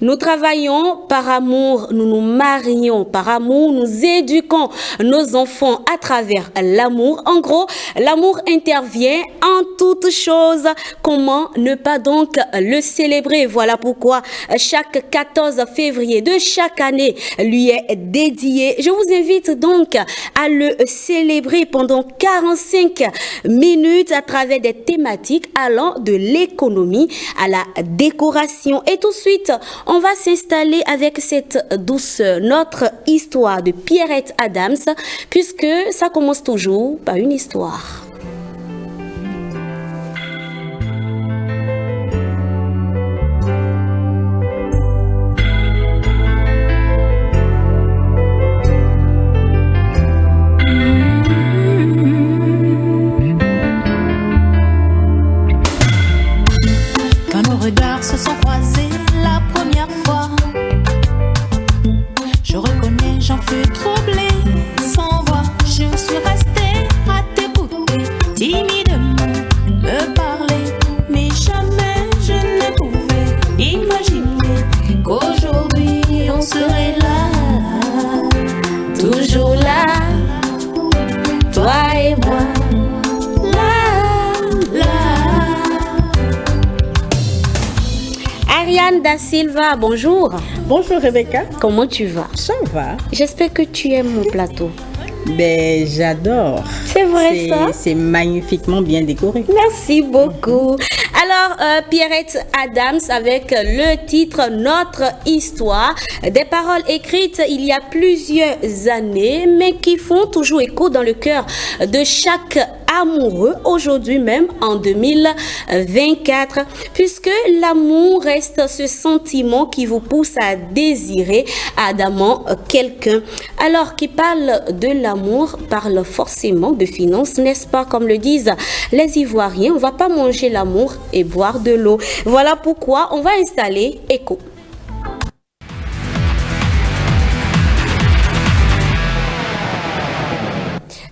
Nous travaillons par amour, nous nous marions par amour, nous éduquons nos enfants à travers l'amour. En gros, l'amour intervient en toutes choses. Comment ne pas donc le célébrer? Voilà pourquoi chaque 14 février de chaque année lui est dédié. Je vous invite donc à le célébrer pendant 45 minutes à travers des thématiques allant de l'économie à la décoration. Et tout de suite, on va s'installer avec cette douceur, notre histoire de Pierrette Adams, puisque ça commence toujours par une histoire. Quand nos regards se sont croisés la première fois, je reconnais, j'en fus troublée, sans voix, je suis restée à t'écouter, timidement me parler, mais jamais je ne pouvais imaginer qu'aujourd'hui on serait là, toujours là, toi et moi. Ariane Da Silva, bonjour. Bonjour Rebecca. Comment tu vas? Ça va. J'espère que tu aimes mon plateau. Ben, j'adore. C'est vrai ça? C'est magnifiquement bien décoré. Merci beaucoup. Alors, Pierrette Adams avec le titre Notre histoire, des paroles écrites il y a plusieurs années, mais qui font toujours écho dans le cœur de chaque amoureux, aujourd'hui même en 2024, puisque l'amour reste ce sentiment qui vous pousse à désirer ardemment quelqu'un. Alors, qui parle de l'amour parle forcément de finances, n'est-ce pas? Comme le disent les Ivoiriens, on ne va pas manger l'amour et boire de l'eau. Voilà pourquoi on va installer Echo.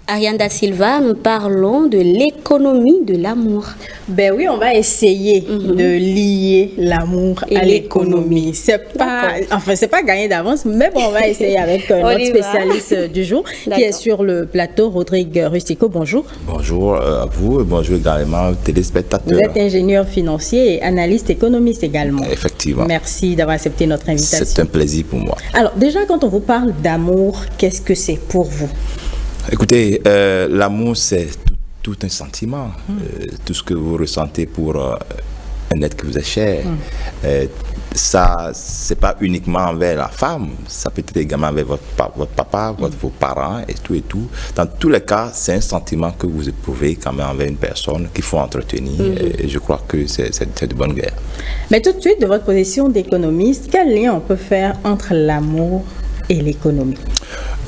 Ariane Da Silva, nous parlons de l'économie de l'amour. Ben oui, on va essayer de lier l'amour à l'économie. C'est pas gagné d'avance, mais bon, on va essayer avec notre spécialiste du jour qui est sur le plateau, Rodrigue Rustico. Bonjour. Bonjour à vous et bonjour également aux téléspectateurs. Vous êtes ingénieur financier et analyste économiste également. Effectivement. Merci d'avoir accepté notre invitation. C'est un plaisir pour moi. Alors déjà, quand on vous parle d'amour, qu'est-ce que c'est pour vous? Écoutez, l'amour, c'est tout un sentiment. Tout ce que vous ressentez pour un être qui vous est cher. Ça, c'est pas uniquement envers la femme, ça peut être également avec votre papa, vos parents et tout et tout. Dans tous les cas, c'est un sentiment que vous éprouvez quand même envers une personne qu'il faut entretenir. Et je crois que c'est de bonne guerre. Mais tout de suite, de votre position d'économiste, quel lien on peut faire entre l'amour et l'économie?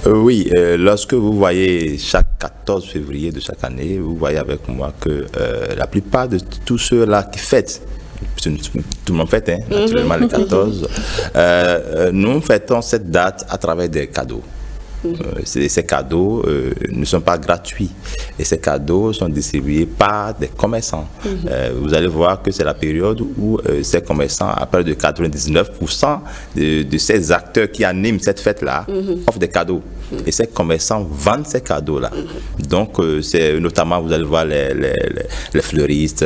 Oui, lorsque vous voyez chaque 14 février de chaque année, vous voyez avec moi que la plupart de tous ceux-là qui fêtent, tout le monde fête, naturellement le 14, nous fêtons cette date à travers des cadeaux. Ces cadeaux ne sont pas gratuits et ces cadeaux sont distribués par des commerçants. Vous allez voir que c'est la période où ces commerçants, à près de 99% de ces acteurs qui animent cette fête-là, offrent des cadeaux. Et ces commerçants vendent ces cadeaux-là. Donc, c'est notamment, vous allez voir les fleuristes,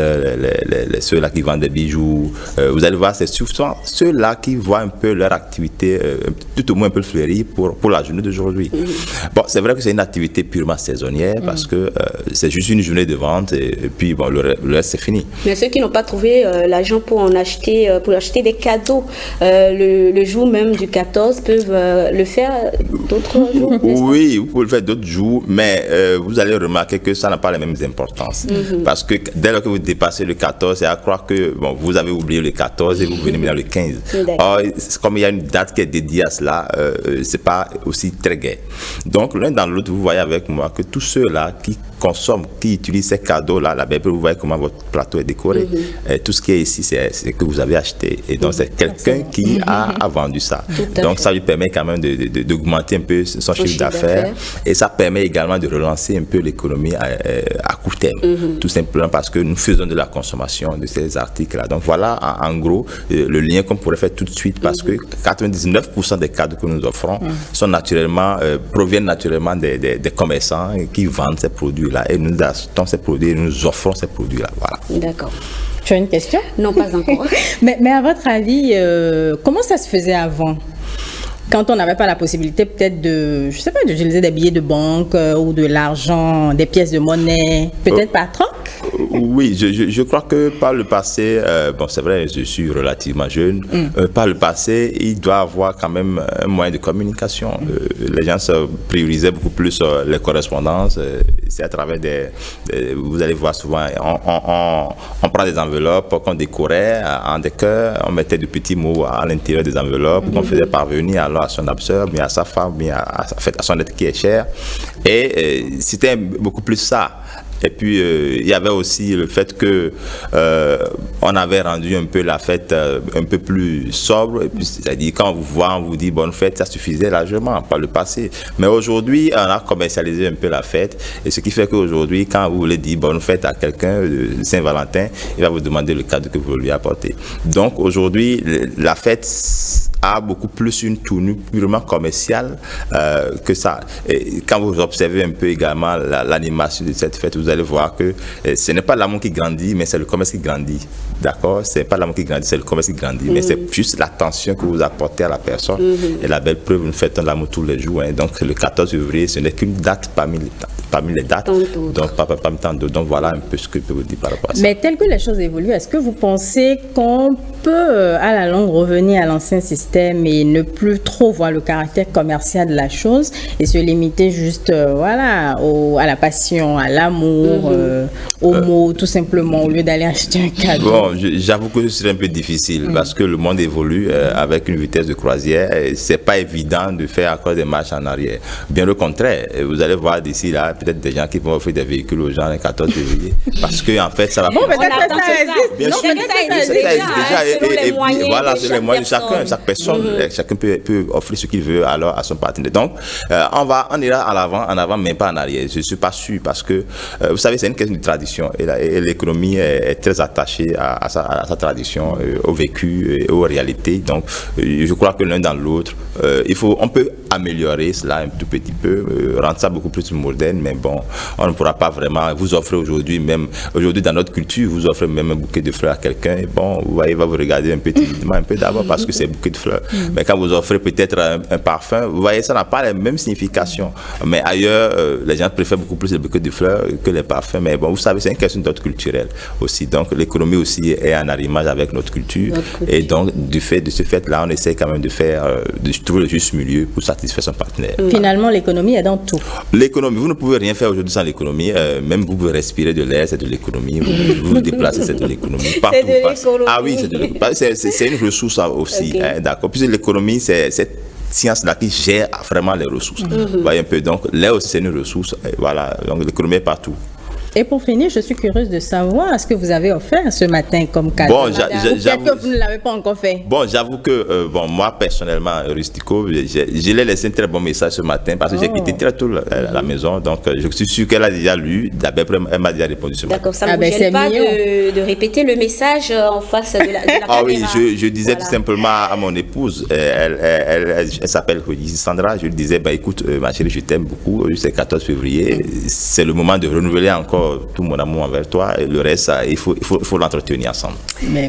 ceux-là qui vendent des bijoux. Vous allez voir, c'est souvent ceux-là qui voient un peu leur activité, tout au moins un peu fleurie pour la journée d'aujourd'hui. Bon, c'est vrai que c'est une activité purement saisonnière parce que c'est juste une journée de vente et puis bon, le reste, c'est fini. Mais ceux qui n'ont pas trouvé l'argent pour acheter des cadeaux le jour même du 14 peuvent le faire d'autres jours. Oui, vous pouvez le faire d'autres jours, mais vous allez remarquer que ça n'a pas les mêmes importances. Parce que dès lors que vous dépassez le 14, c'est à croire que bon, vous avez oublié le 14 et vous venez maintenant le 15. Or, comme il y a une date qui est dédiée à cela, c'est pas aussi très gai. Donc, l'un dans l'autre, vous voyez avec moi que tous ceux-là qui consomment, qui utilisent ces cadeaux-là, la Bible, vous voyez comment votre plateau est décoré. Tout ce qui est ici, c'est que vous avez acheté. Et donc, c'est quelqu'un qui a vendu ça. Donc, ça lui permet quand même d'augmenter un peu son chiffre chiffre d'affaires. Et ça permet également de relancer un peu l'économie à court terme. Tout simplement parce que nous faisons de la consommation de ces articles-là. Donc voilà, en gros, le lien qu'on pourrait faire tout de suite, parce que 99% des cadeaux que nous offrons sont naturellement, proviennent naturellement des commerçants qui vendent ces produits-là. Et nous achetons ces produits et nous offrons ces produits-là. Voilà. D'accord. Tu as une question? Non, pas encore. mais à votre avis, comment ça se faisait avant? Quand on n'avait pas la possibilité peut-être d'utiliser des billets de banque ou de l'argent, des pièces de monnaie, peut-être par troc? Oui, je crois que par le passé, bon c'est vrai, je suis relativement jeune, par le passé, il doit avoir quand même un moyen de communication. Les gens se priorisaient beaucoup plus les correspondances, c'est à travers vous allez voir souvent, on prend des enveloppes qu'on décorait en des cœurs, on mettait de petits mots à l'intérieur des enveloppes qu'on faisait parvenir alors à son absurde, bien à sa femme, bien à son être qui est cher. Et c'était beaucoup plus ça. Et puis, il y avait aussi le fait que on avait rendu un peu la fête un peu plus sobre. Et puis, c'est-à-dire, quand on vous voit, on vous dit bonne fête, ça suffisait largement par le passé. Mais aujourd'hui, on a commercialisé un peu la fête. Et ce qui fait qu'aujourd'hui, quand vous voulez dire bonne fête à quelqu'un de Saint-Valentin, il va vous demander le cadeau que vous lui apportez. Donc, aujourd'hui, la fête a beaucoup plus une tournure purement commerciale que ça. Et quand vous observez un peu également l'animation de cette fête, vous allez voir que ce n'est pas l'amour qui grandit, mais c'est le commerce qui grandit. D'accord? Ce n'est pas l'amour qui grandit, c'est le commerce qui grandit. Mais c'est juste l'attention que vous apportez à la personne. Et la belle preuve, nous fêtons l'amour tous les jours. Hein. Donc le 14 février, ce n'est qu'une date parmi les dates. Donc parmi tant d'autres. Donc voilà un peu ce que je peux vous dire par rapport à ça. Mais tel que les choses évoluent, est-ce que vous pensez qu'on peut à la longue revenir à l'ancien système et ne plus trop voir le caractère commercial de la chose et se limiter juste à la passion, à l'amour, aux mots tout simplement, au lieu d'aller acheter un cadeau? Bon, j'avoue que ce serait un peu difficile parce que le monde évolue avec une vitesse de croisière. C'est pas évident de faire encore des marches en arrière. Bien au contraire, vous allez voir d'ici là peut-être des gens qui vont offrir des véhicules aux gens le 14 février parce que en fait ça va. Bon, peut-être que ça existe. Bien sûr, ça existe déjà. Et voilà, c'est les moyens de chacun. Chaque personne, chacun peut offrir ce qu'il veut alors à son partenaire. Donc, on ira en avant, mais pas en arrière. Je suis pas sûr parce que vous savez, c'est une question de tradition et l'économie est très attachée à sa tradition, au vécu et aux réalités. Donc, je crois que l'un dans l'autre, on peut améliorer cela un tout petit peu, rendre ça beaucoup plus moderne, mais bon, on ne pourra pas vraiment vous offrir aujourd'hui dans notre culture, vous offrez même un bouquet de fleurs à quelqu'un, et bon, vous voyez, il va vous regarder un peu timidement, un peu d'abord parce que c'est un bouquet de fleurs. Mais quand vous offrez peut-être un parfum, vous voyez, ça n'a pas la même signification. Mais ailleurs, les gens préfèrent beaucoup plus les bouquets de fleurs que les parfums. Mais bon, vous savez, c'est une question d'ordre culturel aussi. Donc, l'économie aussi est en arrimage avec notre culture. Et donc, de ce fait-là, on essaie quand même de trouver le juste milieu pour satisfaire son partenaire. Finalement, l'économie est dans tout. L'économie, vous ne pouvez rien faire aujourd'hui sans l'économie. Même vous pouvez respirer de l'air, c'est de l'économie. Vous vous déplacez, c'est de l'économie. Partout, c'est de l'économie. Ah oui, c'est de l'économie. C'est une ressource aussi. Hein, d'accord. Puisque l'économie, c'est cette science-là qui gère vraiment les ressources. Vous voyez un peu. Donc, l'air aussi, c'est une ressource. Et voilà. Donc, l'économie est partout. Et pour finir, je suis curieuse de savoir ce que vous avez offert ce matin comme cadeau. Bon, peut-être que vous ne l'avez pas encore fait. Bon, j'avoue que moi, personnellement, Rustico, je l'ai laissé un très bon message ce matin parce que j'ai quitté très tôt la maison. Donc, je suis sûr qu'elle a déjà lu. D'abord, elle m'a déjà répondu ce matin. D'accord, ça ne vous gêne pas de répéter le message en face de la caméra? Ah oui, je disais tout simplement à mon épouse, elle s'appelle Sandra, je lui disais, écoute, ma chérie, je t'aime beaucoup. C'est le 14 février. C'est le moment de renouveler encore tout mon amour envers toi et le reste, il faut l'entretenir ensemble.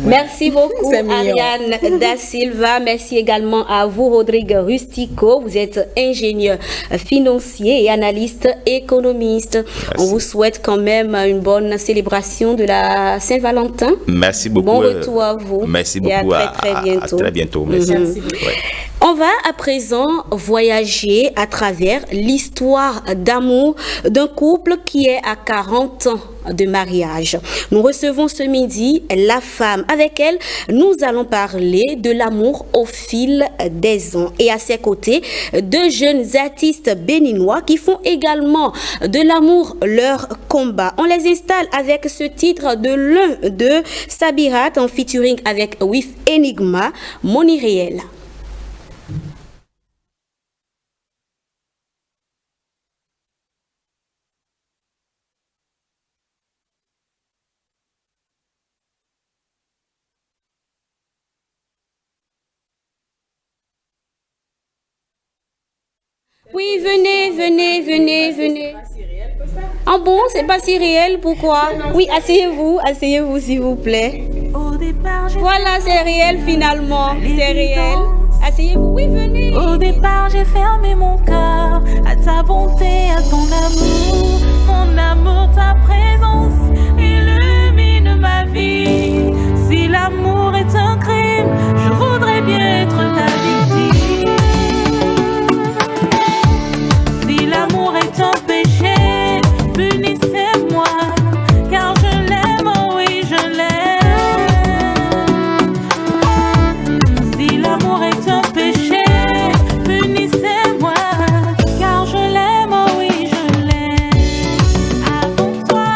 Merci beaucoup Ariane Da Silva. Merci également à vous Rodrigue Rustico. Vous êtes ingénieur financier et analyste économiste. Merci. On vous souhaite quand même une bonne célébration de la Saint-Valentin. Merci beaucoup. Bon retour à vous. Merci beaucoup. Et à très bientôt. À très bientôt. Merci. Merci beaucoup. Ouais. On va à présent voyager à travers l'histoire d'amour d'un couple qui est à 40 ans de mariage. Nous recevons ce midi la femme. Avec elle, nous allons parler de l'amour au fil des ans. Et à ses côtés, deux jeunes artistes béninois qui font également de l'amour leur combat. On les installe avec ce titre de l'un de Sabirat en featuring avec With Enigma, Mon irréel. Oui, venez. Ah bon, c'est pas si réel, pourquoi? Oui, asseyez-vous s'il vous plaît. Au départ, j'ai Voilà, c'est réel finalement, c'est réel. Asseyez-vous, oui, venez. Au départ, j'ai fermé mon cœur à ta bonté, à ton amour. Mon amour, ta présence illumine ma vie. Si l'amour est un crime, je voudrais bien être ta victime. Si l'amour est un péché, punissez-moi, car je l'aime, oh oui, je l'aime. Si l'amour est un péché, punissez-moi, car je l'aime, oh oui, je l'aime. Avant toi,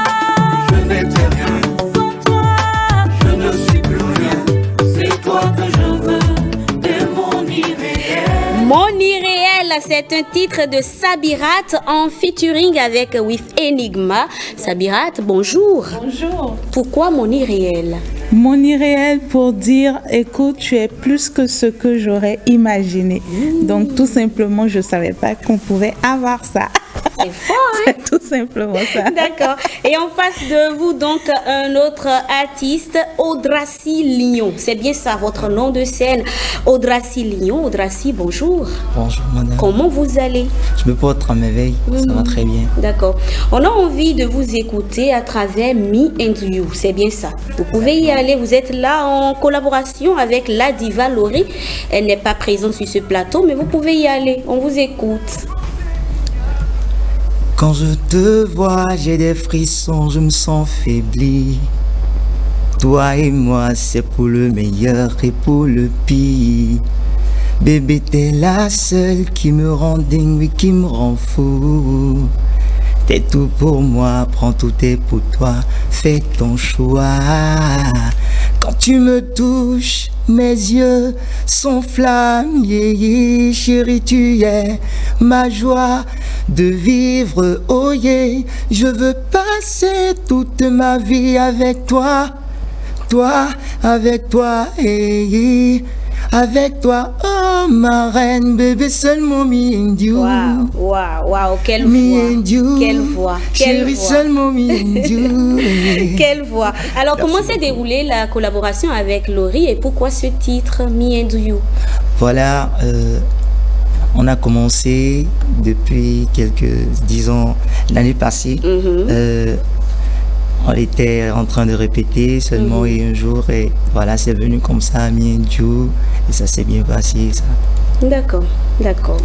Je n'étais rien, sans toi, je ne suis plus rien. c'est toi que je veux, t'es mon irréel. Mon irréel, c'est un titre de Sabirat en featuring avec With Enigma. Sabirat, bonjour. Bonjour. Pourquoi mon irréel? Mon irréel pour dire, écoute, tu es plus que ce que j'aurais imaginé. Donc tout simplement, je ne savais pas qu'on pouvait avoir ça. C'est fort, hein? C'est tout simplement ça. D'accord. Et en face de vous, donc, un autre artiste, Audracy Lignon. C'est bien ça, votre nom de scène. Audracy Lignon. Audracy, bonjour. Bonjour madame. Comment vous allez? Je me porte à merveille, ça va très bien. D'accord. On a envie de vous écouter à travers Me and You. C'est bien ça. Vous pouvez y aller. Vous êtes là en collaboration avec la diva Laurie. Elle n'est pas présente sur ce plateau, mais vous pouvez y aller. On vous écoute. Quand je te vois, j'ai des frissons, je me sens faibli. Toi et moi, c'est pour le meilleur et pour le pire. Bébé, t'es la seule qui me rend dingue, oui, qui me rend fou. T'es tout pour moi, prends tout est pour toi, fais ton choix. Quand tu me touches, mes yeux s'enflamment, yeah, yeah. Chérie, tu es ma joie de vivre, oh yeah. Je veux passer toute ma vie avec toi, avec toi, yeah. Avec toi, oh ma reine, bébé, seulement me and you. Waouh, quelle Me and you. voix. Chérie, seulement me and you. Quelle voix. Alors, comment s'est déroulée la collaboration avec Laurie et pourquoi ce titre, Me and You? Voilà, on a commencé depuis disons, l'année passée. On était en train de répéter seulement et un jour, et voilà, c'est venu comme ça, Me and You, et ça s'est bien passé, ça. D'accord.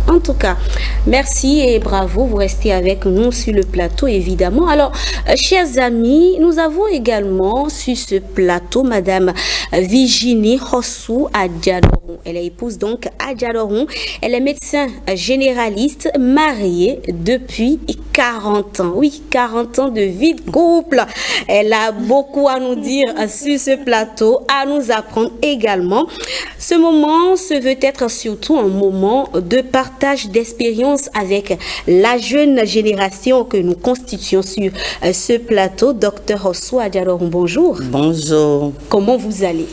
En tout cas, merci et bravo. Vous restez avec nous sur le plateau, évidemment. Alors, chers amis, nous avons également sur ce plateau Madame Virginie Hossou Adjadoron. Elle est épouse donc Adjadoron. Elle est médecin généraliste, mariée depuis 40 ans. Oui, 40 ans de vie de couple. Elle a beaucoup à nous dire sur ce plateau, à nous apprendre également. Ce moment se veut être surtout un moment de partage d'expérience avec la jeune génération que nous constituons sur ce plateau. Docteur Hossou Adjadoron, bonjour. Bonjour. Comment vous allez?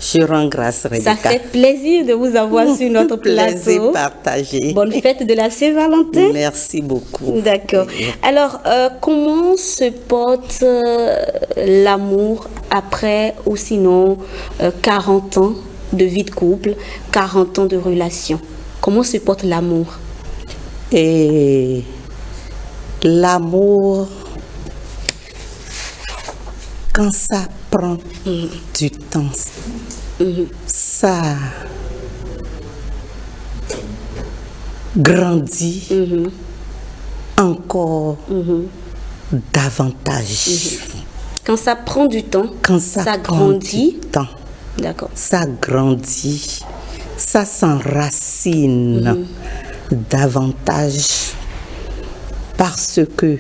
Je rends grâce, Rebecca. Ça fait plaisir de vous avoir sur notre plateau. Plaisir partagé. Bonne fête de la Saint-Valentin. Merci beaucoup. D'accord. Alors, comment se porte l'amour après ou sinon 40 ans de vie de couple, 40 ans de relation? Comment se porte l'amour? Et l'amour, quand ça prend du temps, ça grandit encore davantage. Quand ça prend du temps, Quand ça prend grandit. du temps, D'accord. ça grandit, ça s'enracine davantage. Parce que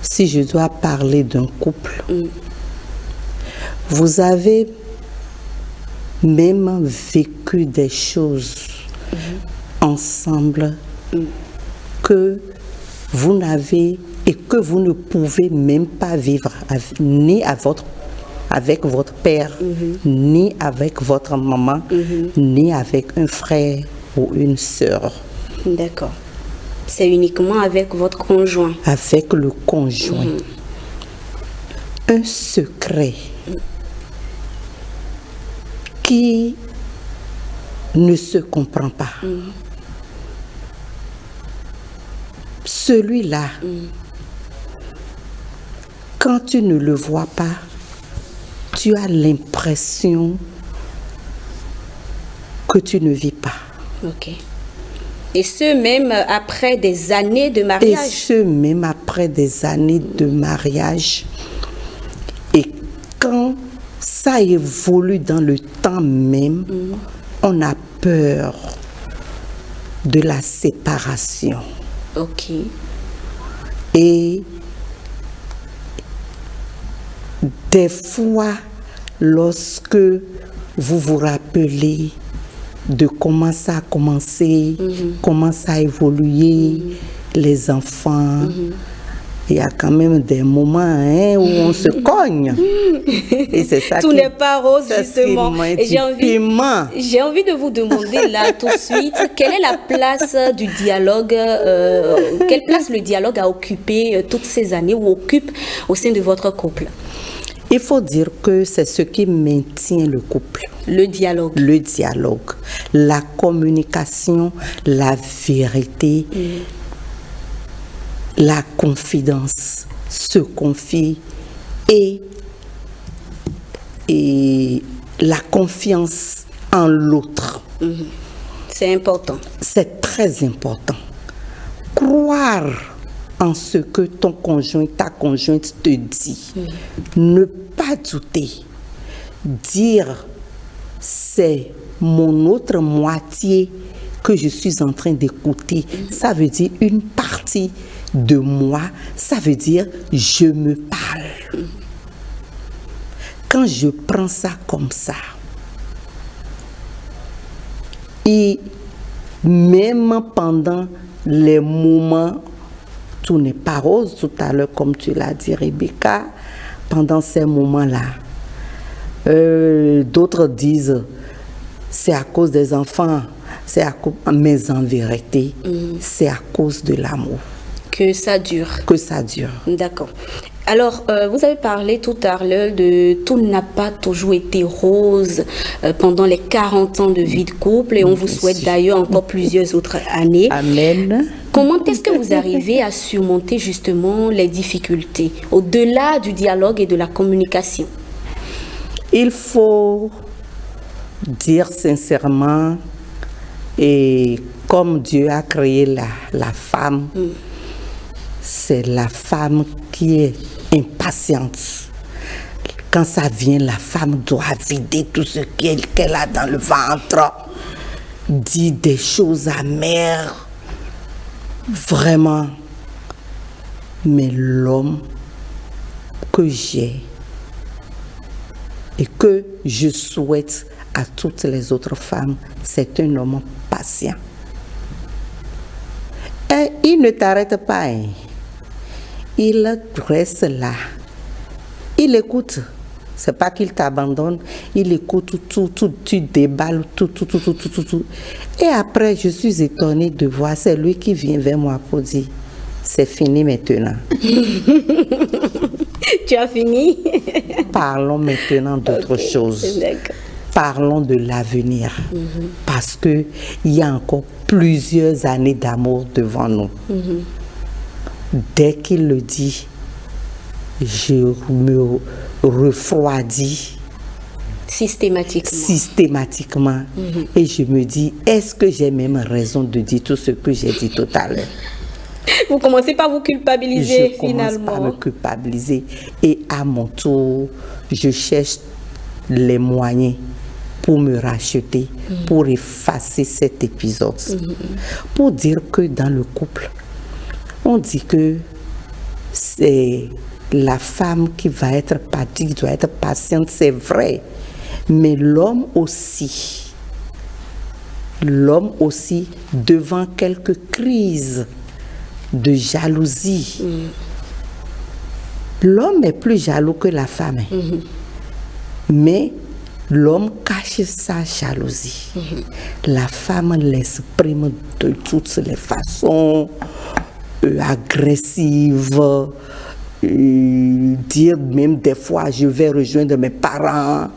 si je dois parler d'un couple, vous avez même vécu des choses ensemble que vous n'avez et que vous ne pouvez même pas vivre ni avec votre père, ni avec votre maman, ni avec un frère ou une sœur. D'accord. C'est uniquement avec votre conjoint. Avec le conjoint. Un secret qui ne se comprend pas. Celui-là, quand tu ne le vois pas, tu as l'impression que tu ne vis pas. Ok. Et ce, même après des années de Et mariage. ce, même après des années de mariage. Et quand ça évolue dans le temps même, on a peur de la séparation. Ok. Et des fois, lorsque vous vous rappelez de comment ça a commencé, comment ça a évolué, les enfants, il y a quand même des moments où on se cogne. Et c'est ça Tout n'est pas rose, ça, justement. c'est Et j'ai piment. envie de vous demander là tout de suite, quelle est la place du dialogue, quelle place le dialogue a occupé toutes ces années ou occupe au sein de votre couple? Il faut dire que c'est ce qui maintient le couple. Le dialogue. Le dialogue, la communication, la vérité, la confidence, se confier et la confiance en l'autre. C'est important. C'est très important. Croire en ce que ton conjoint, ta conjointe te dit. Ne pas douter. Dire, c'est mon autre moitié que je suis en train d'écouter. Ça veut dire une partie de moi. Ça veut dire je me parle. Quand je prends ça comme ça, et même pendant les moments, tout n'est pas rose, tout à l'heure, comme tu l'as dit, Rebecca, pendant ces moments-là, d'autres disent, c'est à cause des enfants, mais en vérité, c'est à cause de l'amour. Que ça dure. Que ça dure. D'accord. Alors, vous avez parlé tout à l'heure de tout n'a pas toujours été rose pendant les 40 ans de vie de couple et on vous souhaite d'ailleurs encore plusieurs autres années. Amen. Comment est-ce que vous arrivez à surmonter justement les difficultés au-delà du dialogue et de la communication? Il faut dire sincèrement, et comme Dieu a créé la femme, c'est la femme qui est impatiente. Quand ça vient, la femme doit vider tout ce qu'elle a dans le ventre, dire des choses amères, vraiment. Mais l'homme que j'ai et que je souhaite à toutes les autres femmes, c'est un homme patient. Et il ne t'arrête pas, hein. Il reste là. Il écoute. C'est pas qu'il t'abandonne. Il écoute tout, tu déballes tout. Et après, je suis étonnée de voir, c'est lui qui vient vers moi pour dire, c'est fini maintenant. Tu as fini? Parlons maintenant d'autre chose. D'accord. Parlons de l'avenir. Parce qu'il y a encore plusieurs années d'amour devant nous. Dès qu'il le dit, je me refroidis systématiquement. Et je me dis, est-ce que j'ai même raison de dire tout ce que j'ai dit tout à l'heure? Vous commencez par vous culpabiliser finalement. Je commence par me culpabiliser. Et à mon tour, je cherche les moyens pour me racheter, pour effacer cet épisode. Pour dire que dans le couple, on dit que c'est la femme qui va être patient, qui doit être patiente, c'est vrai. Mais l'homme aussi, devant quelques crises de jalousie, l'homme est plus jaloux que la femme. Mais L'homme cache sa jalousie. La femme l'exprime de toutes les façons, agressive, dire même des fois je vais rejoindre mes parents,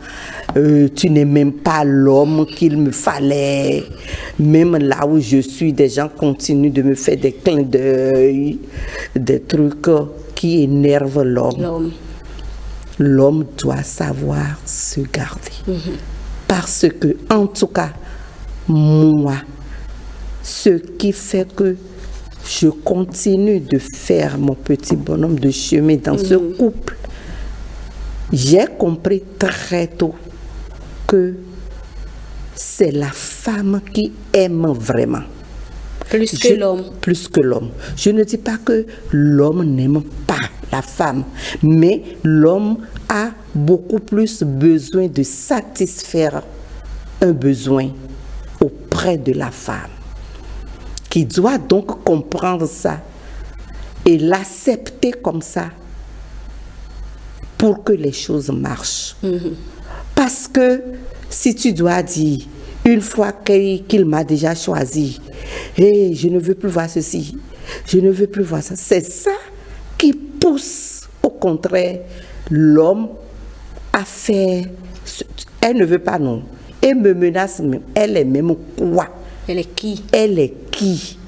tu n'es même pas l'homme qu'il me fallait. Même là où je suis, des gens continuent de me faire des clins d'œil, des trucs qui énervent l'homme. L'homme doit savoir se garder. Parce que, en tout cas, moi, ce qui fait que je continue de faire mon petit bonhomme de chemin dans ce couple, j'ai compris très tôt que c'est la femme qui aime vraiment. Plus que l'homme. Plus que l'homme. Je ne dis pas que l'homme n'aime pas la femme, mais l'homme a beaucoup plus besoin de satisfaire un besoin auprès de la femme, qui doit donc comprendre ça et l'accepter comme ça pour que les choses marchent. Parce que si tu dois dire, une fois qu'il m'a déjà choisi, hey, je ne veux plus voir ceci, je ne veux plus voir ça, c'est ça qui pousse au contraire l'homme à faire. Elle ne veut pas, non. Elle me menace même. Elle est même quoi? Elle est qui? Elle est qui?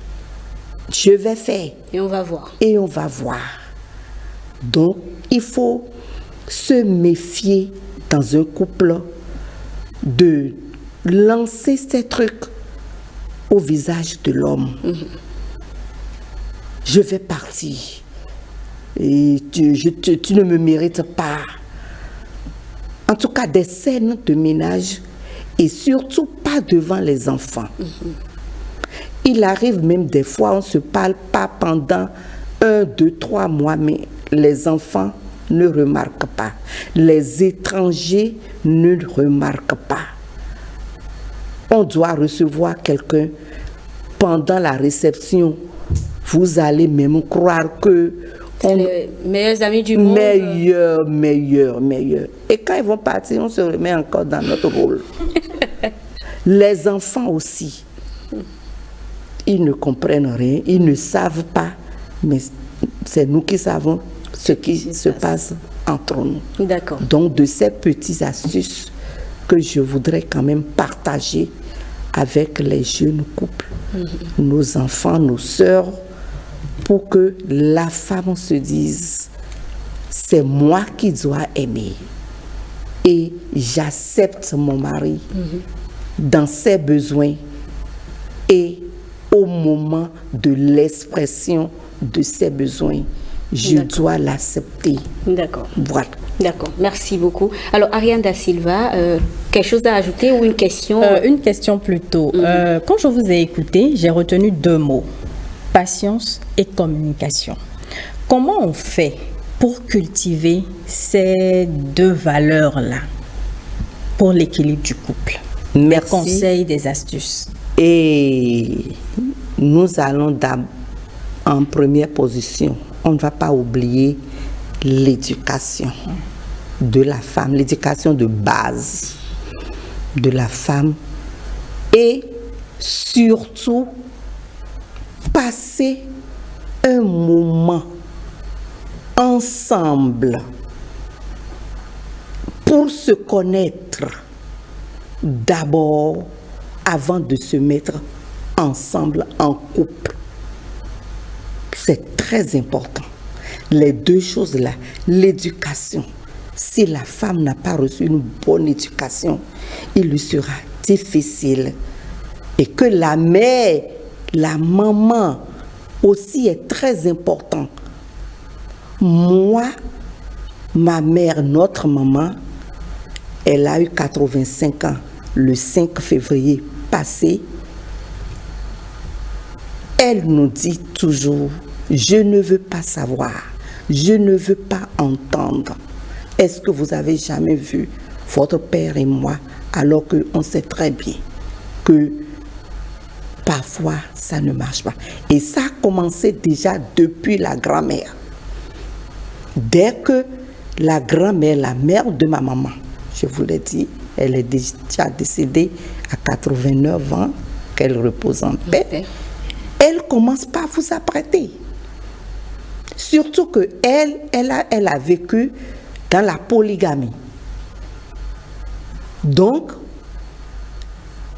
Je vais faire. Et on va voir. Et on va voir. Donc, il faut se méfier dans un couple de lancer ces trucs au visage de l'homme. Je vais partir. Et tu ne me mérites pas. En tout cas, des scènes de ménage et surtout pas devant les enfants. Il arrive même des fois, on ne se parle pas pendant 1, 2, 3 mois, mais les enfants ne remarquent pas. Les étrangers ne remarquent pas. On doit recevoir quelqu'un pendant la réception. Vous allez même croire que les meilleurs amis du monde. Meilleurs. Et quand ils vont partir, on se remet encore dans notre rôle. Les enfants aussi, ils ne comprennent rien, ils ne savent pas, mais c'est nous qui savons ce qui se passe entre nous. D'accord. Donc, de ces petites astuces que je voudrais quand même partager avec les jeunes couples, nos enfants, nos sœurs, pour que la femme se dise, c'est moi qui dois aimer. Et j'accepte mon mari dans ses besoins et au moment de l'expression de ses besoins, je dois l'accepter. D'accord. Voilà. D'accord, merci beaucoup. Alors, Ariane da Silva, quelque chose à ajouter ou une question? Une question plutôt. Quand je vous ai écouté, j'ai retenu 2 mots. Patience et communication. Comment on fait pour cultiver ces 2 valeurs-là pour l'équilibre du couple? Merci. Des conseils, des astuces. Et nous allons en première position. On ne va pas oublier l'éducation de la femme, l'éducation de base de la femme et surtout passer un moment ensemble pour se connaître d'abord avant de se mettre ensemble en couple. C'est très important. Les 2 choses-là, l'éducation. Si la femme n'a pas reçu une bonne éducation, il lui sera difficile. Et que la mère, la maman aussi est très important. Moi, ma mère, notre maman, elle a eu 85 ans le 5 février passé. Elle nous dit toujours, je ne veux pas savoir, je ne veux pas entendre. Est-ce que vous avez jamais vu votre père et moi, alors qu'on sait très bien que parfois ça ne marche pas. Et ça a commencé déjà depuis la grand-mère. Dès que la grand-mère, la mère de ma maman, je vous l'ai dit, elle est déjà décédée à 89 ans, qu'elle repose en paix. Elle commence par vous apprêter. Surtout que elle a vécu dans la polygamie. Donc,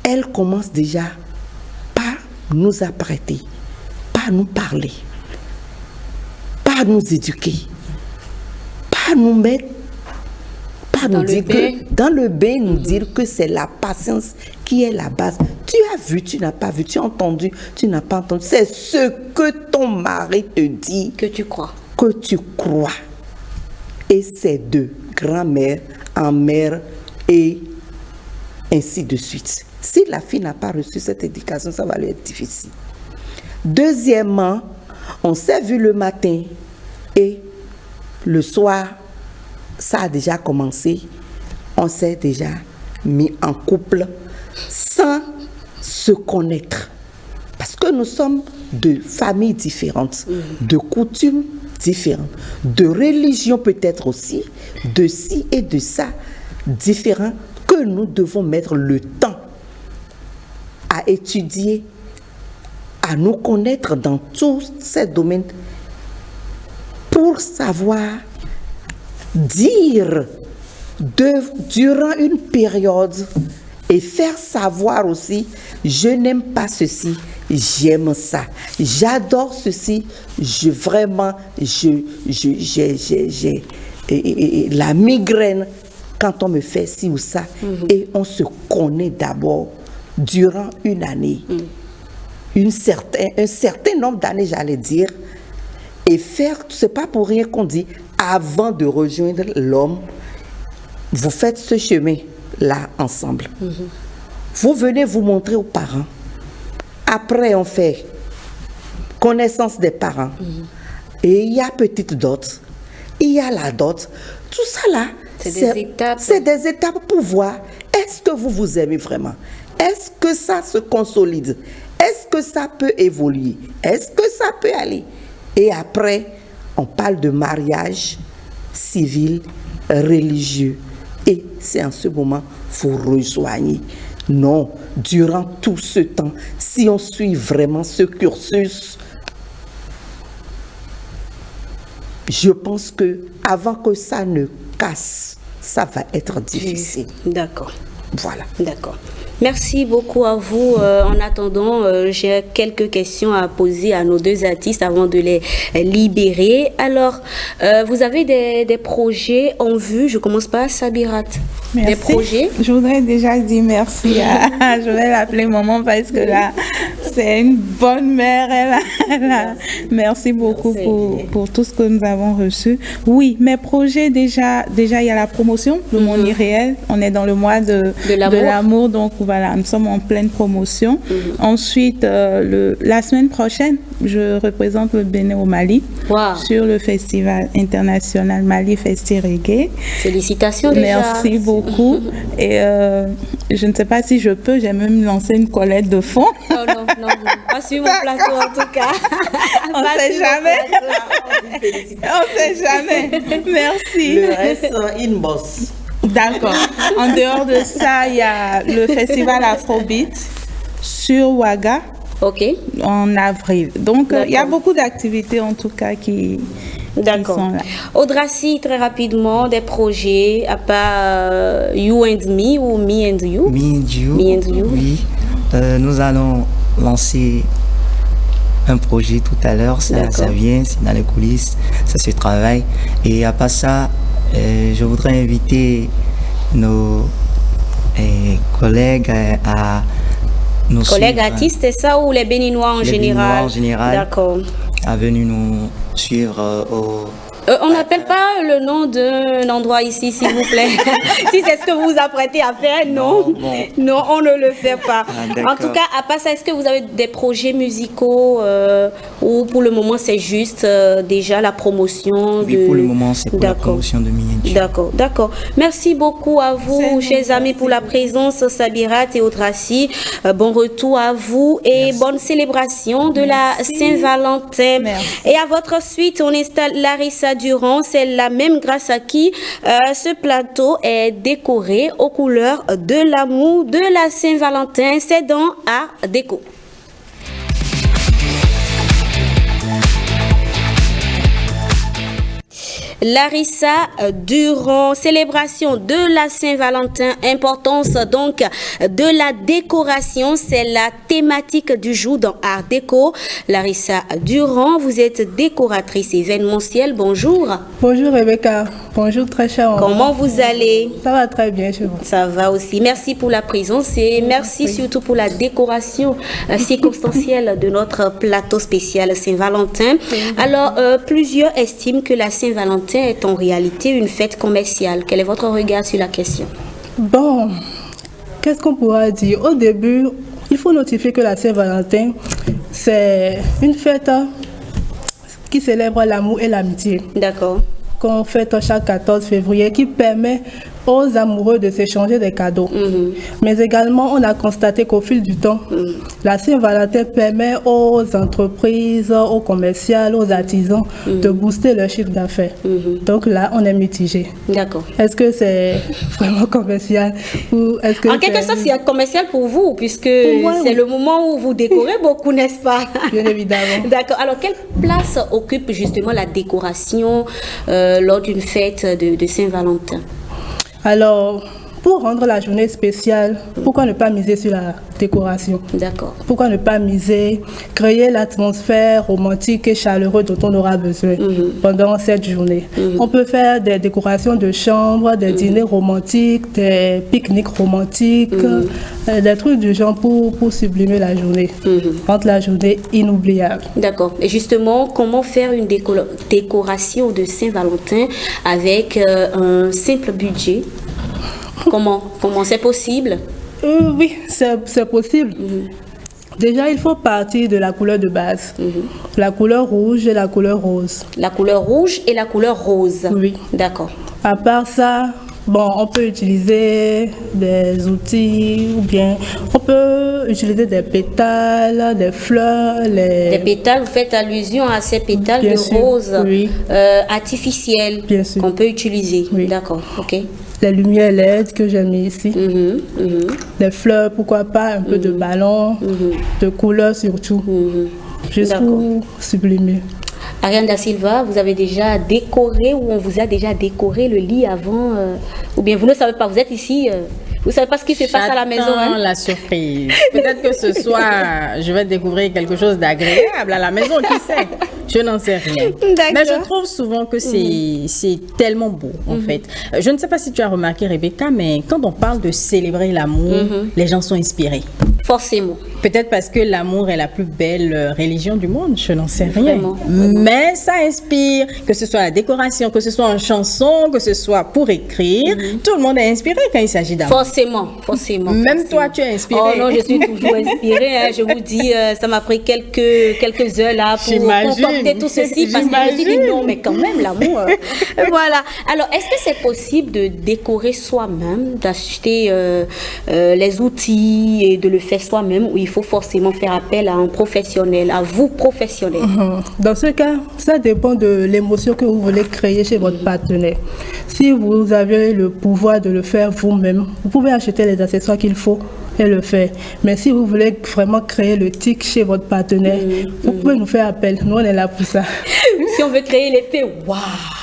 elle commence déjà par nous apprêter, par nous parler, par nous éduquer, par nous mettre, par nous dire que dans le bain, nous dire que c'est la patience qui est la base. Tu as vu, tu n'as pas vu, tu as entendu, tu n'as pas entendu. C'est ce que ton mari te dit. Que tu crois. Que tu crois. Et c'est de grand-mère en mère et ainsi de suite. Si la fille n'a pas reçu cette éducation, ça va lui être difficile. Deuxièmement, on s'est vu le matin et le soir, ça a déjà commencé. On s'est déjà mis en couple sans se connaître. Parce que nous sommes de familles différentes, de coutumes différentes, de religions peut-être aussi, de ci et de ça, différents, que nous devons mettre le temps à étudier, à nous connaître dans tous ces domaines pour savoir dire durant une période et faire savoir aussi, je n'aime pas ceci, j'aime ça, j'adore ceci, j'ai la migraine quand on me fait ci ou ça. Et on se connaît d'abord durant une année, un certain nombre d'années, j'allais dire, et faire, c'est pas pour rien qu'on dit, avant de rejoindre l'homme, vous faites ce chemin-là ensemble. Vous venez vous montrer aux parents. Après, on fait connaissance des parents. Et il y a petite dot, il y a la dot. Tout ça là, c'est des étapes pour voir, est-ce que vous vous aimez vraiment? Est-ce que ça se consolide? Est-ce que ça peut évoluer? Est-ce que ça peut aller? Et après, on parle de mariage civil, religieux. Et c'est en ce moment qu'il faut rejoindre. Non, durant tout ce temps, si on suit vraiment ce cursus, je pense que avant que ça ne casse, ça va être difficile. D'accord. Voilà. D'accord. Merci beaucoup à vous. En attendant, j'ai quelques questions à poser à nos deux artistes avant de les libérer. Alors, vous avez des projets en vue. Je commence par Sabirat. Merci. Des projets. Je voudrais déjà dire merci à... je vais l'appeler maman parce que là, c'est une bonne mère. Merci beaucoup pour tout ce que nous avons reçu. Oui, mes projets, déjà il y a la promotion, le monde irréel. On est dans le mois de l'amour, donc voilà, nous sommes en pleine promotion. Ensuite, la semaine prochaine, je représente le Bénin au Mali sur le festival international Mali Festi Reggae. Félicitations déjà. Merci beaucoup. Et je ne sais pas si je peux, j'ai même lancé une collecte de fonds. Non, pas sur mon plateau en tout cas. On ne sait jamais. On ne sait jamais. Merci. Le reste, inbox. D'accord. En dehors de ça, il y a le festival Afrobeat sur Ouaga. Ok. En avril. Donc, il y a beaucoup d'activités en tout cas qui sont là. Audracy, très rapidement, des projets à part You and Me ou Me and You? Me and You. Me and You. Oui. Nous allons lancer un projet tout à l'heure. Ça vient, c'est dans les coulisses, ça se travaille. Et à part ça, je voudrais inviter nos collègues à nous collègues suivre, artistes, c'est ça, ou les Béninois en général? D'accord. À venir nous suivre au... On n'appelle pas le nom d'un endroit ici, s'il vous plaît. Si c'est ce que vous vous apprêtez à faire, non. Non, on ne le fait pas. En tout cas, à part ça, est-ce que vous avez des projets musicaux ou pour le moment, c'est juste déjà la promotion Oui, pour le moment, c'est pour la promotion de Miniature. D'accord. Merci beaucoup à vous, chers amis, pour la présence, Sabirat et Audracy. Bon retour à vous et bonne célébration de la Saint-Valentin. Et à votre suite, on installe Larissa Larissa Durand, c'est la même grâce à qui ce plateau est décoré aux couleurs de l'amour de la Saint-Valentin. C'est dans Art Déco. Larissa Durand, célébration de la Saint-Valentin, importance donc de la décoration, c'est la thématique du jour dans Art Déco. Larissa Durand, vous êtes décoratrice événementielle, bonjour. Bonjour Rebecca, bonjour très cher. Comment vous allez? Ça va très bien chez vous. Ça va aussi, merci pour la présence et merci surtout pour la décoration circonstancielle de notre plateau spécial Saint-Valentin. Alors, plusieurs estiment que la Saint-Valentin est en réalité une fête commerciale. Quel est votre regard sur la question? Bon, qu'est-ce qu'on pourra dire? Au début, il faut notifier que la Saint-Valentin, c'est une fête qui célèbre l'amour et l'amitié. D'accord. Qu'on fête chaque 14 février, qui permet aux amoureux de s'échanger des cadeaux. Mais également, on a constaté qu'au fil du temps, la Saint-Valentin permet aux entreprises, aux commerciales, aux artisans de booster leur chiffre d'affaires. Donc là, on est mitigé. D'accord. Est-ce que c'est vraiment commercial ou est-ce que en quelque sorte, c'est commercial pour vous, puisque c'est le moment où vous décorez beaucoup, n'est-ce pas? Bien évidemment. D'accord. Alors, quelle place occupe justement la décoration lors d'une fête de Saint-Valentin? Alors, pour rendre la journée spéciale, pourquoi ne pas miser sur la décoration? D'accord. Pourquoi ne pas miser, créer l'atmosphère romantique et chaleureuse dont on aura besoin pendant cette journée? On peut faire des décorations de chambre, des dîners romantiques, des pique-niques romantiques, des trucs du genre pour sublimer la journée, rendre la journée inoubliable. D'accord. Et justement, comment faire une décoration de Saint-Valentin avec un simple budget? Comment c'est possible? Oui, c'est possible. Déjà, il faut partir de la couleur de base. La couleur rouge et la couleur rose. La couleur rouge et la couleur rose. Oui. D'accord. À part ça, bon, on peut utiliser des outils ou bien on peut utiliser des pétales, des fleurs. Des pétales, vous faites allusion à ces pétales bien de sûr, rose oui. Artificiels qu'on peut utiliser. Oui. D'accord, ok. Les lumières LED que j'ai mis ici. Des fleurs, pourquoi pas, un peu de ballons, de couleurs surtout. Juste pour sublimer. Ariane Da Silva, vous avez déjà décoré ou on vous a déjà décoré le lit avant ou bien vous ne savez pas, vous êtes ici vous ne savez pas ce qui se passe à la maison. J'attends la surprise. Peut-être que ce soir, je vais découvrir quelque chose d'agréable à la maison, qui sait? Je n'en sais rien. Mais je trouve souvent que c'est tellement beau, en fait. Je ne sais pas si tu as remarqué, Rebecca, mais quand on parle de célébrer l'amour, les gens sont inspirés. Forcément. Peut-être parce que l'amour est la plus belle religion du monde, je n'en sais rien. Vraiment. Mais ça inspire, que ce soit la décoration, que ce soit en chanson, que ce soit pour écrire. Tout le monde est inspiré quand il s'agit d'amour. Forcément. Même toi, tu es inspiré. Oh non, je suis toujours inspirée. Hein. Je vous dis, ça m'a pris quelques heures là pour concocter tout ceci. Parce que je me suis dit non, mais quand même, l'amour. Voilà. Alors, est-ce que c'est possible de décorer soi-même, d'acheter les outils et de le faire soi-même, ou il faut forcément faire appel à un professionnel, à vous professionnel? Dans ce cas, ça dépend de l'émotion que vous voulez créer chez votre partenaire. Si vous avez le pouvoir de le faire vous-même, vous pouvez acheter les accessoires qu'il faut et le faire. Mais si vous voulez vraiment créer le tic chez votre partenaire, vous pouvez nous faire appel. Nous, on est là pour ça. Si on veut créer l'effet, waouh!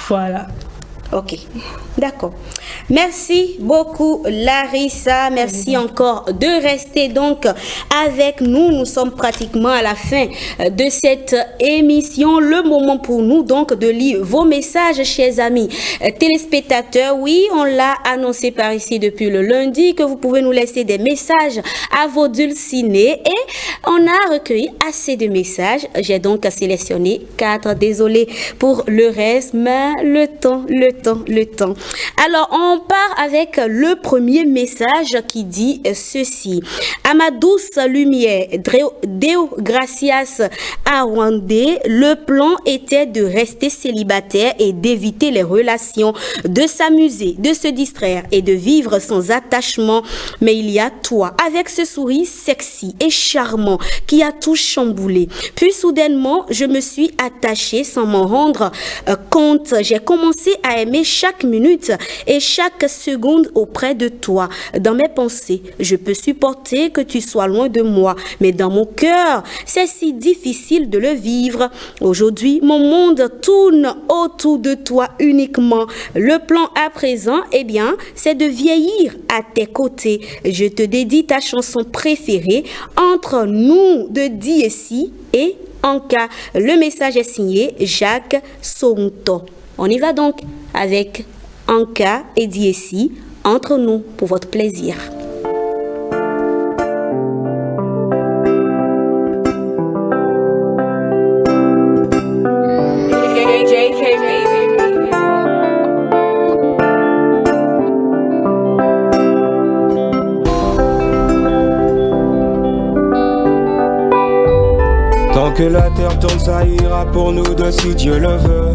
Voilà. Ok, d'accord. Merci beaucoup Larissa, merci encore de rester donc avec nous. Nous sommes pratiquement à la fin de cette émission. Le moment pour nous donc de lire vos messages, chers amis téléspectateurs. Oui, on l'a annoncé par ici depuis le lundi que vous pouvez nous laisser des messages à vos dulcinés et on a recueilli assez de messages. J'ai donc sélectionné 4. Désolé pour le reste, mais le temps. Alors, On part avec le premier message qui dit ceci. À ma douce lumière, Deo Gracias à Rwandais, le plan était de rester célibataire et d'éviter les relations, de s'amuser, de se distraire et de vivre sans attachement. Mais il y a toi, avec ce sourire sexy et charmant qui a tout chamboulé. Puis soudainement, je me suis attachée sans m'en rendre compte. J'ai commencé à aimer chaque minute et chaque seconde auprès de toi. Dans mes pensées, je peux supporter que tu sois loin de moi, mais dans mon cœur, c'est si difficile de le vivre. Aujourd'hui, mon monde tourne autour de toi uniquement. Le plan à présent, eh bien, c'est de vieillir à tes côtés. Je te dédie ta chanson préférée, Entre nous de Diesi et Anka. Le message est signé Jacques Soronto. On y va donc avec Anka et Diesi, Entre nous, pour votre plaisir. Tant que la terre tourne, ça ira pour nous deux si Dieu le veut.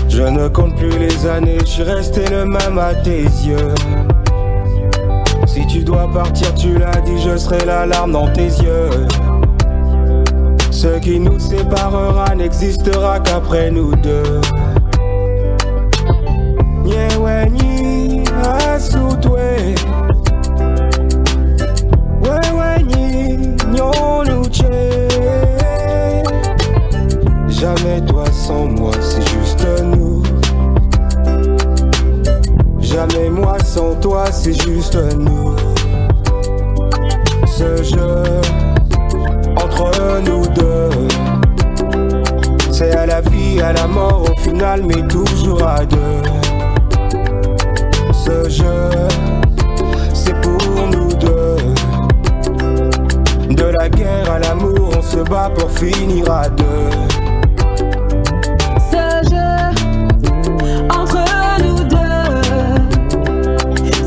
Je ne compte plus les années, je suis resté le même à tes yeux. Si tu dois partir, tu l'as dit, je serai la larme dans tes yeux. Ce qui nous séparera n'existera qu'après nous deux. Nyewenyi asutwe, wewenyi nyonuche. Jamais toi sans moi, c'est juste nous. Jamais moi sans toi, c'est juste nous. Ce jeu entre nous deux, c'est à la vie, à la mort au final, mais toujours à deux. Ce jeu, c'est pour nous deux. De la guerre à l'amour, on se bat pour finir à deux. Ce jeu entre nous deux,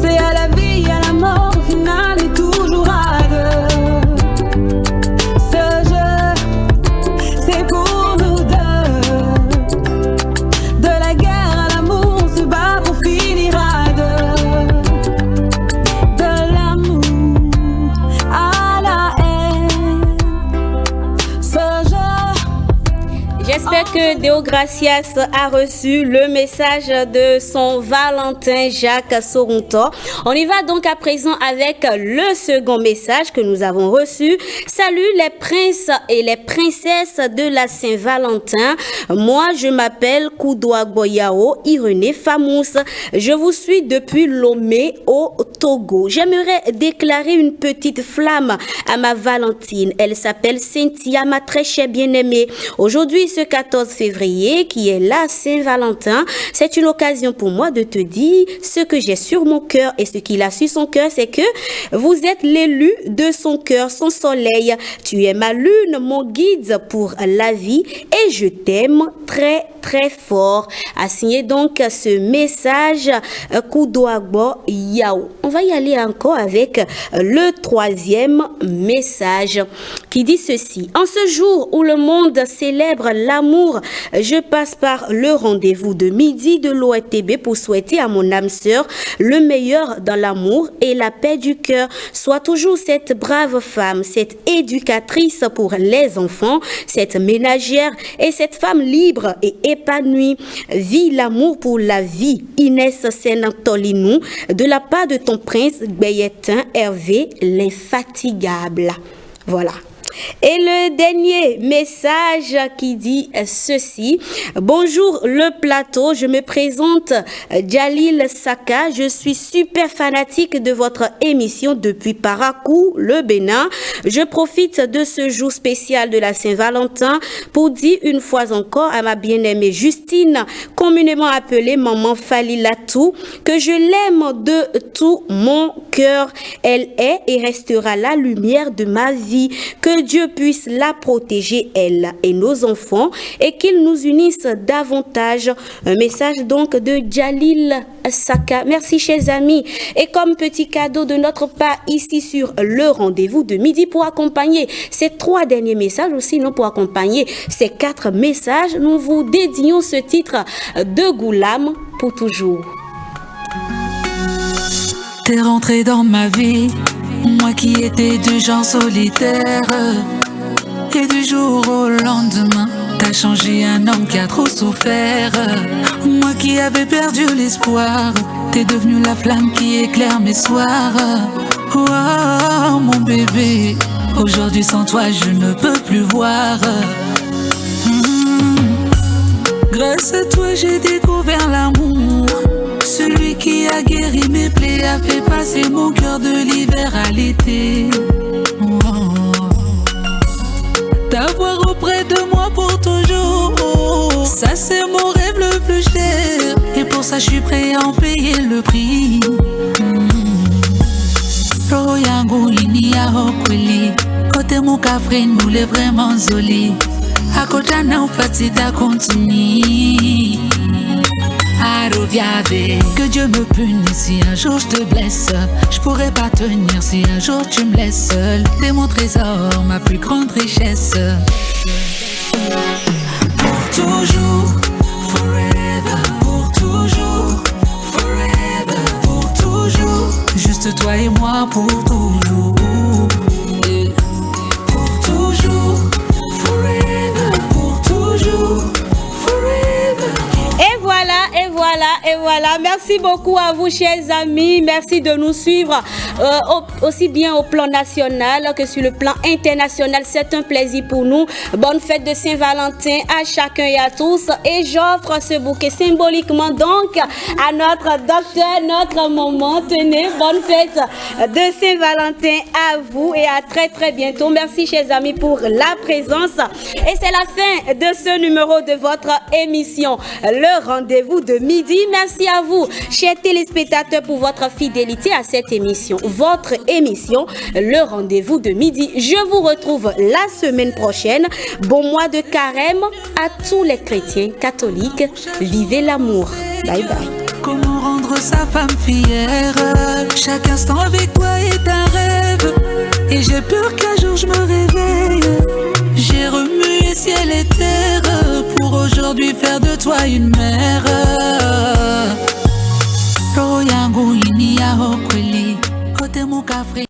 c'est à la vie, à la mort, au final et toujours à deux. Ce jeu, c'est pour nous deux. De la guerre à l'amour, on se bat pour finir à deux. De l'amour à la haine. Ce jeu. J'espère que Deo Gracias a reçu le message de son Valentin Jacques Soronto. On y va donc à présent avec le second message que nous avons reçu. Salut les princes et les princesses de la Saint-Valentin. Moi, je m'appelle Koudoua Boyao Irené Famous. Je vous suis depuis Lomé au Togo. J'aimerais déclarer une petite flamme à ma Valentine. Elle s'appelle Cynthia, ma très chère bien-aimée. Aujourd'hui, ce 14 février, qui est la Saint-Valentin, c'est une occasion pour moi de te dire ce que j'ai sur mon cœur. Et ce qu'il a sur son cœur, c'est que vous êtes l'élu de son cœur, son soleil. Tu es ma lune, mon guide pour la vie et je t'aime très très fort. A signé donc ce message Koudoagbo Yao. On va y aller encore avec le troisième message qui dit ceci. En ce jour où le monde célèbre l'amour, je passe par le rendez-vous de midi de l'OETB pour souhaiter à mon âme sœur le meilleur dans l'amour et la paix du cœur. Sois toujours cette brave femme, cette éducatrice pour les enfants, cette ménagère et cette femme libre et épanouie. Vis l'amour pour la vie. Inès Senantolinou, de la part de ton prince Gbeyetin Hervé, l'infatigable. Voilà. Et le dernier message qui dit ceci. Bonjour le plateau, je me présente Djalil Saka, je suis super fanatique de votre émission depuis Parakou, le Bénin. Je profite de ce jour spécial de la Saint-Valentin pour dire une fois encore à ma bien-aimée Justine, communément appelée Maman Falilatou, que je l'aime de tout mon cœur. Elle est et restera la lumière de ma vie. Que Dieu puisse la protéger, elle et nos enfants, et qu'il nous unisse davantage. Un message donc de Jalil Saka. Merci chers amis. Et comme petit cadeau de notre part ici sur le rendez-vous de midi, pour accompagner ces 3 derniers messages, ou sinon pour accompagner ces 4 messages, nous vous dédions ce titre de Goulam pour toujours. T'es rentré dans ma vie, moi qui étais du genre solitaire. Et du jour au lendemain, t'as changé un homme qui a trop souffert. Moi qui avais perdu l'espoir, t'es devenu la flamme qui éclaire mes soirs. Oh mon bébé, aujourd'hui sans toi je ne peux plus voir. Grâce à toi j'ai découvert l'amour. Celui qui a guéri mes plaies, a fait passer mon cœur de l'hiver à l'été. T'avoir auprès de moi pour toujours, ça c'est mon rêve le plus cher. Et pour ça je suis prêt à en payer le prix. Roho yangu inia kweli, kote mukafre nule vraiment zoli. Akota na ufatita continue. Que Dieu me punisse si un jour je te blesse. Je pourrais pas tenir si un jour tu me laisses seul. T'es mon trésor, ma plus grande richesse. Pour toujours, forever. Pour toujours, forever. Pour toujours, juste toi et moi pour toujours. Pour toujours, forever. Pour toujours, forever. Et voilà. Merci beaucoup à vous, chers amis. Merci de nous suivre aussi bien au plan national que sur le plan international. C'est un plaisir pour nous. Bonne fête de Saint-Valentin à chacun et à tous. Et j'offre ce bouquet symboliquement donc à notre docteur, notre maman. Tenez, bonne fête de Saint-Valentin à vous et à très très bientôt. Merci, chers amis, pour la présence. Et c'est la fin de ce numéro de votre émission, le rendez-vous de midi. Merci à vous, chers téléspectateurs, pour votre fidélité à cette émission, votre émission, le rendez-vous de midi. Je vous retrouve la semaine prochaine. Bon mois de carême à tous les chrétiens catholiques. Vivez l'amour. Bye bye. Comment rendre sa femme fière? Chaque instant avec toi est un rêve. Et j'ai peur qu'un jour je me réveille. J'ai remué ciel et terre pour aujourd'hui faire de toi une mère. Roho yangu inia kweli, kote mukafre.